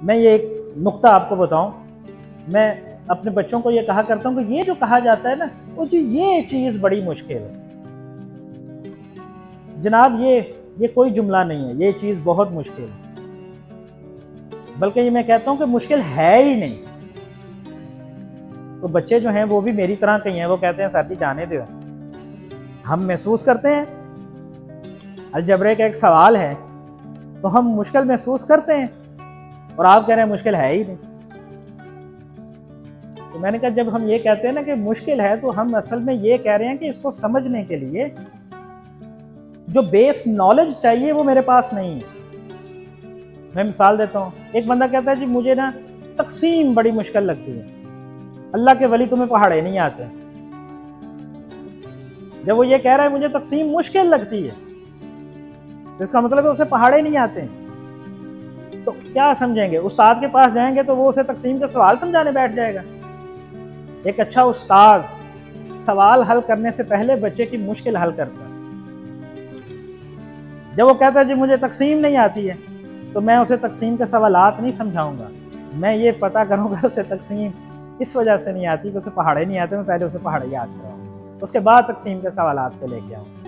میں یہ ایک نقطہ آپ کو بتاؤں، میں اپنے بچوں کو یہ کہا کرتا ہوں کہ یہ جو کہا جاتا ہے نا، وہ جی یہ چیز بڑی مشکل ہے، جناب یہ کوئی جملہ نہیں ہے، یہ چیز بہت مشکل ہے، بلکہ یہ میں کہتا ہوں کہ مشکل ہے ہی نہیں۔ تو بچے جو ہیں وہ بھی میری طرح کہیں ہیں، وہ کہتے ہیں سر جی جانے دو، ہم محسوس کرتے ہیں الجبرے کا ایک سوال ہے تو ہم مشکل محسوس کرتے ہیں، اور آپ کہہ رہے ہیں مشکل ہے ہی نہیں۔ تو میں نے کہا جب ہم یہ کہتے ہیں نا کہ مشکل ہے، تو ہم اصل میں یہ کہہ رہے ہیں کہ اس کو سمجھنے کے لیے جو بیس نالج چاہیے وہ میرے پاس نہیں ہے۔ میں مثال دیتا ہوں، ایک بندہ کہتا ہے جی مجھے نا تقسیم بڑی مشکل لگتی ہے، اللہ کے ولی تمہیں پہاڑے نہیں آتے۔ جب وہ یہ کہہ رہا ہے مجھے تقسیم مشکل لگتی ہے، تو اس کا مطلب ہے اسے پہاڑے نہیں آتے ہیں۔ تو کیا سمجھیں گے؟ استاد کے پاس جائیں گے تو وہ اسے تقسیم کا سوال سمجھانے بیٹھ جائے گا؟ ایک اچھا استاد سوال حل کرنے سے پہلے بچے کی مشکل حل کرتا ہے۔ جب وہ کہتا ہے جی مجھے تقسیم نہیں آتی ہے، تو میں اسے تقسیم کے سوالات نہیں سمجھاؤں گا، میں یہ پتہ کروں گا اسے تقسیم اس وجہ سے نہیں آتی کہ اسے پہاڑے نہیں آتے، میں پہلے اسے پہاڑے یاد کراؤں، اس کے بعد تقسیم کے سوالات پہ لے کے آؤں۔